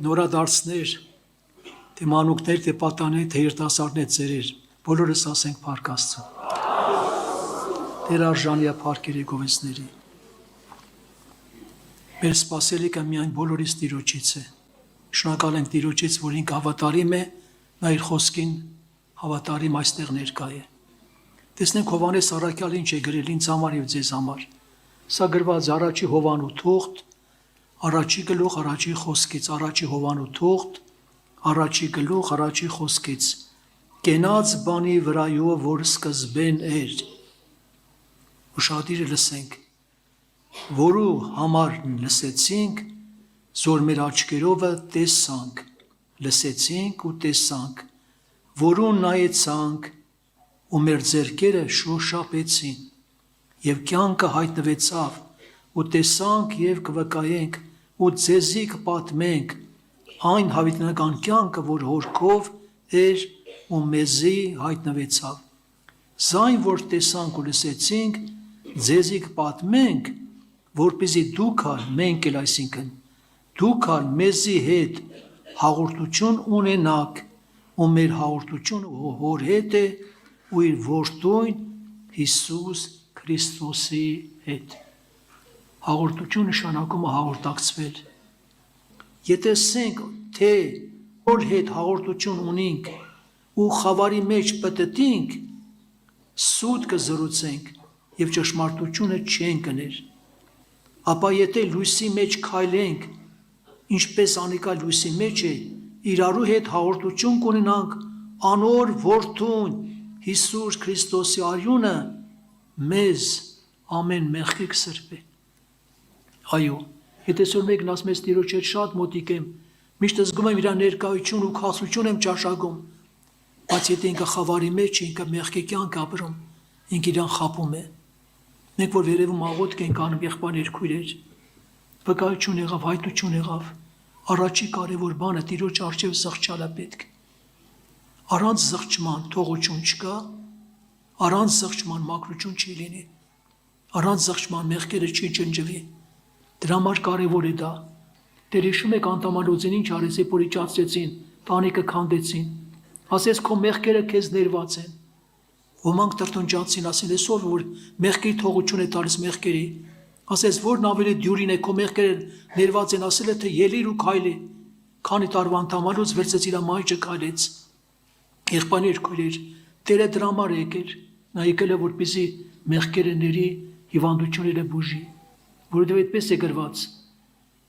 Նորադարձներ, թե մանուկներ, թե պատաներ, թե երիտասարդներ ծերեր, բոլորս ասենք փառք Աստծո։ Տեր արժանի է փառք երեկովեցների։ Մեր սպասելիքը միայն բոլորիս Տիրոջից է։ Շնորհակալ ենք Տիրոջից, որ ինքը հավատարիմ է, նա իր խոսքին հավատարիմ այստեղ ներկա է։ Տեսնենք Հովհաննես առաքյալը ինչ է գրել ինձ համար եւ ձեզ համար։ Սա գրված առաջի Հովանու թուղթ, առաջի գլուխ, առաջի խոսքից, առաջի Հովանու թուղթ, առաջի գլուխ, առաջի խոսքից։ Կենաց բանի վրայով, որ սկզբեն էր։ Ուշադիր լսենք, որու համար լսեցինք, զոր մեր աչքերովը տեսանք, լսեցինք ու տեսանք, որուն նայեցանք ու մեր ձեռքերը շոշափեցին, եւ կյանքը հայտնվեցավ, ու տեսանք եւ կվկայենք, ու ձեզի կպատմենք այն հավիտենական կյանքը, որ հորքով էր ու մեզի հայտնվեցավ։ Զայն, որ տեսանք ու լսեցինք, ձեզի կպատմենք, որպեսզի դուք ալ մենք էլ, այսինքն դուք ալ մեզի հետ հաղորդություն ունենաք, ու մեր հաղորդությունը հոր հետ է ու իր որդուն Հիսուս Քրիստոսի հետ։ Հաղորդություն նշանակում է հաղորդակցվել։ Եթե ասենք, թե որ հետ հաղորդություն ունենք ու խավարի մեջ պտտենք, սուտ կզրուցենք եւ ճշմարտությունը չենք կներ։ Ապա եթե լույսի մեջ քայլենք, ինչպես անիկա լույսի մեջ է, իրարու հետ հաղորդություն կունենանք անոր որդուն Հիսուս Քրիստոսի արյունը մեզ ամեն մեղքի կսրբե։ Այո, եթե սոր մեկն ասում ես Տիրոջ հետ շատ մոտիկ եմ, միշտ զգում եմ իր ներկայություն ու քասություն եմ ճաշակում, բայց եթե ինքը խավարի մեջ է, ինքը մեղքի կյանք ապրում, ինքը իրան խապում է։ Մենք որ վերևում աղոթք ենք անում եղբայր երկույրեր, վկայություն եղավ, հայտնություն եղավ, առաջի կարևոր բանը Տիրոջ առջև զղջալը պետք։ Առանց զղջման թողություն չկա, առանց զղջման մաքրություն չի լինի, առանց զղջման մեղքերը չի ջնջվի։ Դրա համար կարևոր է դա։ Դեր հիշում եք Անտամանոձին ինչ արեց, երբ որ իջացրեցին, տանիքը քանդեցին, ասես քո մեղքերը քեզ ներված են։ Ոմանք տրտնջացին, ասել այսօր որ մեղքի թողություն է տալիս մեղքերի, ասես որն ավելի դյուրին է, քո մեղքերը ներված են, ասել է թե ելիր ու քայլի, քանի տարվա Անտամանոց վերցեց իր մայրը քայլեց։ Եղբայրներ քույրեր, Տերը դրա համար է եկել, նա եկել է որպեսզի մեղքերը ների, հիվանդությունները բուժի, որովհետև այդպես է գրված։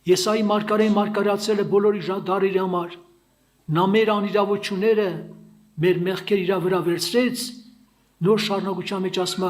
Եսայի մարգարեն մարգարացել է բոլորի դարերի համար, նա մեր անիրավությունները, մեր մեղքեր իր վրա վերցրեց, նոր շարունակության մեջ ասում է,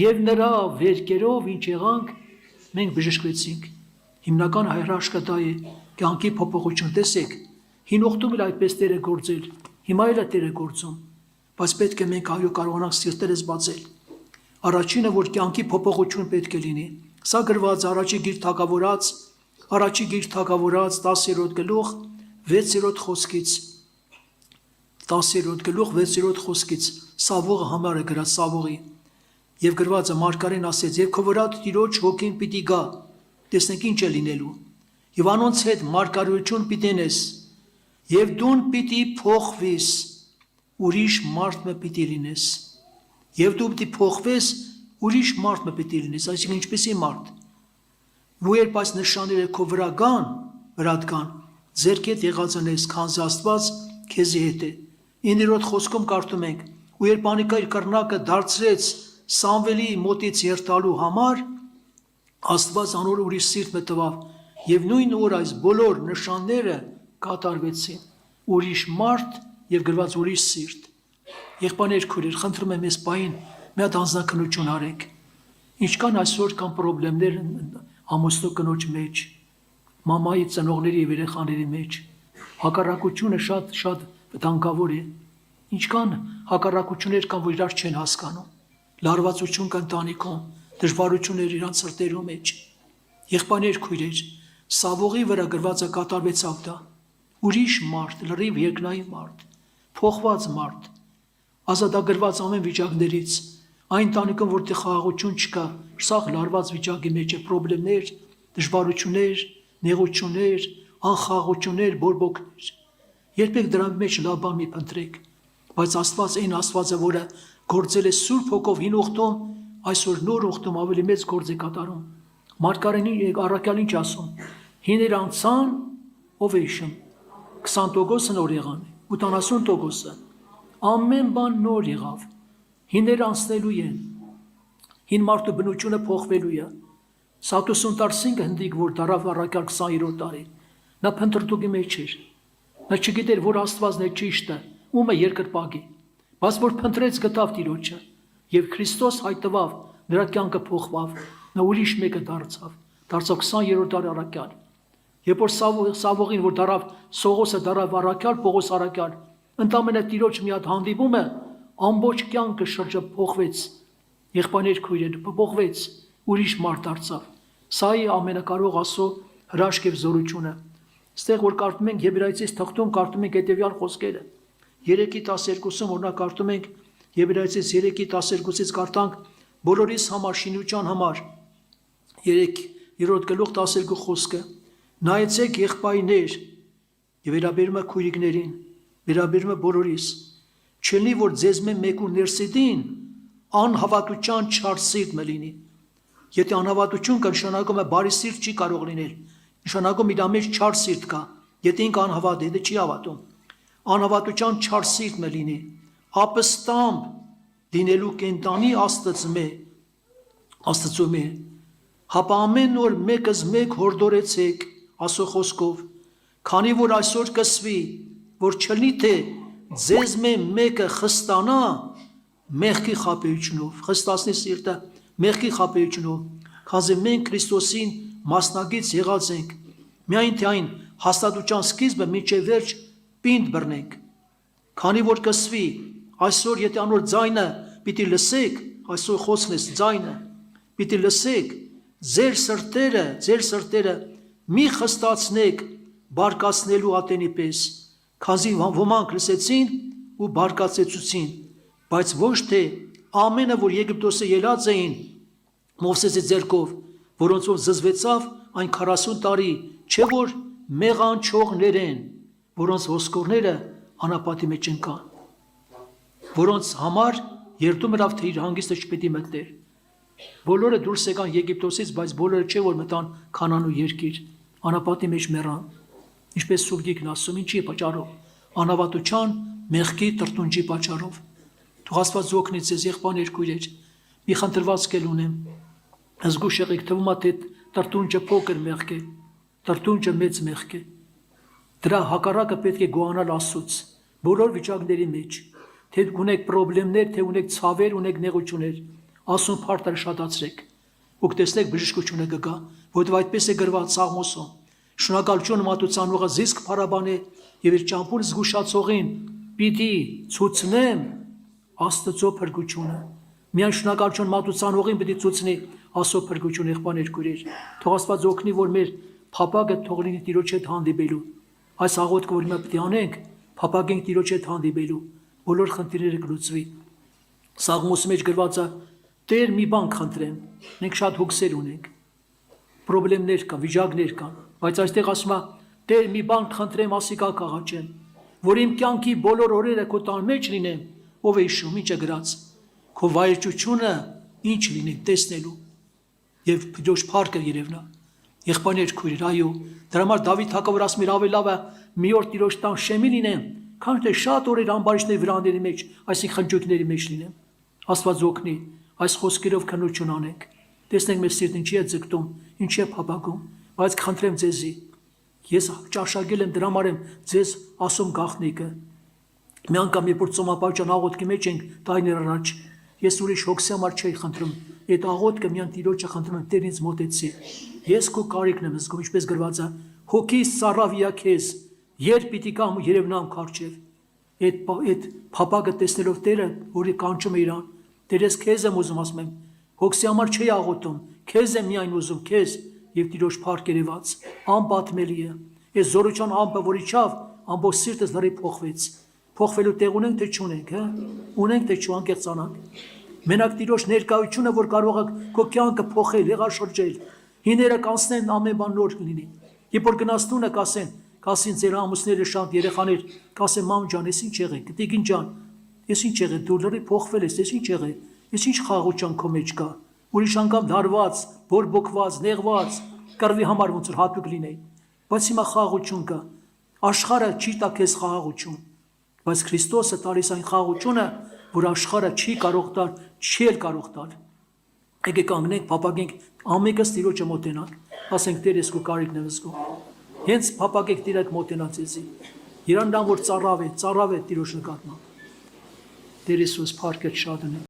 եւ նրա վերքերով ինչ եղանք, մենք բժշկվեցինք։ Հիմնական հայրաշկը դա է, կյանքի փոփոխություն, տեսեք, հին օգտում էլ այդպես Տերը գործել, հիմա էլ է Տերը գործում, բայց պետք է մենք այո կարողանանք սիրտերս բացել։ Առաջինը, որ կյանքի փոփոխություն պետք է լինի, սա գրված առաջի գիրք թագավորած 10-րդ գլուխ 6-րդ խոսքից, 10-րդ գլուխ 6-րդ խոսքից, Սավողը համար է գրած Սավողի, եւ գրվածը մարգարեն ասեց, եւ քո վրա Տիրոջ հոգին պիտի գա, տեսնենք ինչ է լինելու, եւ անոնց հետ մարգարեություն պիտի նես, եւ դուն պիտի փոխվես, ուրիշ մարդ մը պիտի լինես, եւ դու պիտի փոխվես, ուրիշ մարդ մը պիտի լինես, այսինքն ինչպեսի մարդ, ու երբ այս նշանները քո վրա գան, ձերքեդ եղած անես, քանզի Աստված քեզի հետ է։ 9-րդ խոսքում կարդում ենք, ու երբ անիկա իր կռնակը դարձրեց Սամվելի մոտից երթալու համար, Աստված անոր ուրիշ սիրտ մը տվավ, եւ նույն օր այս բոլոր նշանները կատարվեցին, ուրիշ մարդ եւ գրված ուրիշ սիրտ։ Եղբայրներ քույրեր, խնդրում եմ այս պահին մի հատ անձնաքննություն արեք։ Ինչքան այսօր կան խնդիրներ ամուսնու կնոջ մեջ, մամայի ծնողների եւ երեխաների մեջ, հակառակությունը շատ վտանգավոր է։ Ինչքան հակառակություններ կան, որ իրար չեն հասկանում, լարվածություն կա ընտանիքում, դժվարություններ իրանց սրտերում մեջ։ Եղբայրներ քույրեր, Սավողի վրա գրվածը կատարվեցավ դա, ուրիշ մարդ, լրիվ երկնային մարդ, փոխված մարդ, ազատագրված ամեն վիճակներից, այն տանիքում, որտեղ խաղաղություն չկա, սաղ լարված վիճակի մեջ է, խնդիրներ, դժվարություններ, նեղություններ, անխաղություններ, բորբոքներ։ Երբեք դրա մեջ լավ բան մի փնտրեք, բայց Աստված այն Աստվածը, որը գործել է Սուրբ Հոգով հին ուխտում, այսօր նոր ուխտում ավելի մեծ գործ է կատարում։ Մարգարենի առաքյալն ինչ ասում, հիներ անցան, ով է հիշում, 20% նոր եղան, 80%, ամեն բան նոր եղավ, հիներ անցնելու են, հին մարդու բնությունը փոխվելու է։ Սատուսուն տարսինքը հնդիկ, որ դարավ առաքյալ 20-րդ տարի, նա փնտրտուկի մեջ էր, նա չգիտեր, որ Աստվածն է ճիշտը, ում է երկրպագի, բայց որ փնտրեց գտավ Տիրոջը, եւ Քրիստոս հայտնվավ, նրա կյանքը փոխվավ, նա ուրիշ մեկը դարձավ 20-րդ տարի առաքյալ։ Երբ որ Սավողին, որ դարավ Սողոսը դարավ առաքյալ, Պողոս առաքյալ, ընդամենը Տիրոջ մի հատ հանդիպումը, ամբողջ կյանքը շրջը փոխվեց, եղբայրներ քույրեր փոխվեց, ուրիշ մարդ դարձավ։ Սա է ամենակարող Աստծո հրաշք եւ զորությունը։ Այստեղ որ կարդում ենք Եբրայեցիս թղթում, կարդում ենք հետեւյալ խոսքերը։ 3:12-ում օրինակ կարդում ենք Եբրայեցիս 3:12-ից կարդանք բոլորիս համար շինության համար 3:12 խոսքը նայեցեք եղբայրներ եւ վերաբերում է քույրիկներին, վերաբերում է բոլորիս, չլինի որ ձեզ մեկ ու ներսիդին անհավատության չար սիրտ մը լինի։ Եթե անհավատություն կա, նշանակում է բարի սիրտ չի կարող լինել, նշանակում իր մեջ չար սիրտ կա, եթե ինքը անհավատ է, դա չի հավատում։ Անհավատության չար սիրտ մը լինի, ապստամբ լինելու կենտանի Աստծո մե, հապա ամեն օր մեկս մեկ հորդորեցեք Աստծո խոսքով, քանի որ այսօր կսվի, որ չլինի թե ձեզ մեկը խստանա մեղքի խաբեությունով, խստացնի սիրտը մեղքի խաբեությունով, քանզի մենք Քրիստոսին մասնագից եղած ենք, միայն թե այն հաստատության սկիզբը մինչև վերջ պինդ բռնենք, քանի որ կսվի, այսօր եթե անոր ձայնը պիտի լսեք, այսօր խոսքն է ձայնը, պիտի լսեք, ձեր սրտերը մի խստացնեք բարկացնելու ատենի պես, քանզի ոմանք լսեցին ու բարկացեցուցին, բայց ոչ թե ամենը, որ Եգիպտոսը ելած էին Մովսեսի ձեռքով, որոնցով զզվեցավ այն 40 տարի, չէ որ մեղանչողներ են, որոնց ոսկորները անապատի մեջ ընկան, որոնց համար երդում ըրավ, թե իր հանգիստը չպետի մտներ։ Բոլորը դուրս եկան Եգիպտոսից, բայց բոլորը չէ որ մտան Քանանու երկիր, անապատի մեջ մեռան, ինչպես Սուրբ Գիրքն ասում, ինչի պատճառով, անհավատության, մեղքի, տրտունջի պատճառով։ Թող Աստված օգնի ձեզ եղբայրներ քույրեր, մի խնդրվածք էլ ունեմ, զգուշ եղեք, թվում է թե տրտունջը փոքր մեղք է, տրտունջը մեծ մեղք է, դրա հակառակը պետք է գոհանալ Աստծուց, բոլոր վիճակների մեջ, թե ունեք խնդիրներ, թե ունեք ցավեր, ունեք նեղություններ, Աստծուն փառք շատացրեք, ու կտեսնեք բժշկությունը կգա, որովհետև այդպես է գրված Սաղմոսում, շնորհակալություն մատուցանողը զիսկ փառաբան է եւ իր ճամփուն զգուշացողին պիտի ցուցնեմ Աստծո փրկությունը։ Միայն շնորհակալություն մատուցանողին պիտի ցուցնի Աստծո փրկությունը եղբայրներ քույրեր։ Թող Աստված օգնի, որ մեր փապագը թող լինի Տիրոջ հետ հանդիպելու։ Այս աղոթքը որ մենք պիտի անենք, փապագենք Տիրոջ հետ հանդիպելու, բոլոր խնդիրները կլուծվի։ Սաղմոսի մեջ գրված է. Տեր մի բան խնդրեմ, մենք շատ հոգսեր ունենք, խնդիրներ կան, վիճակներ կան, բայց այստեղ ասում է Տեր մի բան խնդրեմ, ասիկա կաղաչեմ, որ իմ կյանքի բոլոր օրերը քո տան մեջ լինեմ, ով է հիշում, ինչ է գրած, քո վայելչությունը ինչ լինի տեսնելու եւ Տիրոջ փառքը երևնա։ Եղբայրներ քույրեր, այո, դրա համար Դավիթ հակավոր ասում էր ավելի լավ է մի օր Տիրոջ տան շեմի լինեմ, քան թե շատ օրեր ամբարիշտների վրանների մեջ, այսինքն խնջույքների մեջ լինեմ։ Աստված օգնի, այս խոսքերով քննություն անենք։ Տեսնենք մեր սիրտը ինչի է ձգտում, ինչի է փափագում, բայց խնդրեմ ձեզի, ես ճաշակել եմ, դրա համար եմ ձեզ ասում գաղտնիքը։ Մի անգամ երբ որ ծոմապահության աղոթքի մեջ ենք տարիներ առաջ, ես ուրիշ հոգսի համար չէի խնդրում, այդ աղոթքը միայն Տիրոջը խնդրում եմ, Տեր ինձ մոտեցի։ Ես քո կարիքն եմ զգում, ինչպես գրված է, հոգիս ծառավիա քեզ, երբ պիտի կամ երևնամ քարչև։ Այդ փափագը տեսնելով Տերը, որի կանչում է իրան, Տեր ես քեզ եմ ուզում, ասում եմ, հոգսի համար չի աղոթում, քեզ եմ միայն ուզում, քեզ եւ Տիրոջ փառք երևաց, անպատմելի է։ Այս զորության ամպը, որ իջավ, ամբողջ սիրտս լրի փոխվեց։ Փոխվելու տեղ ունենք թե չունենք, հա? Ունենք թե չանկեղծանանք։ Մենակ Տիրոջ ներկայությունը, որ կարող է քո կյանքը փոխել, եղաշրջել, հիները կանցնեն, ամեն բան նոր կլինի։ Երբ որ գնաց տունը կասին ձեր ամուսները շատ երեխաներ, կասեն մամ ջան, ես ինչ եղեք, տիկին ջան, ես ինչ եղեք, դու լրի փոխվել ես, ես ինչ եղեք, ես ինչ խաղաղության քո մեջ կա, ուրիշ անգամ դարված, բորբոքված, նեղված, կռվի համար ոնց որ հատուկ լինեի, բայց հիմա խաղաղություն կա, աշխարհը չի տա քեզ խաղաղություն, բայց Քրիստոսը տալիս այն խաղաղությունը, որ աշխարհը չի կարող տալ, չի էլ կարող տալ։ Եկեք կանգնենք, փափագենք, ամենքս Տիրոջը մոտենանք, ասենք Տեր ես քո կարիքն եմ զգում։ Հենց փափագեք Տիրոջ մոտենալ ձեզի։ Երանան որ ծառավ է Տիրոջ նկատմամբ։ Տեր Հիսուս, փառքդ շատ ունի։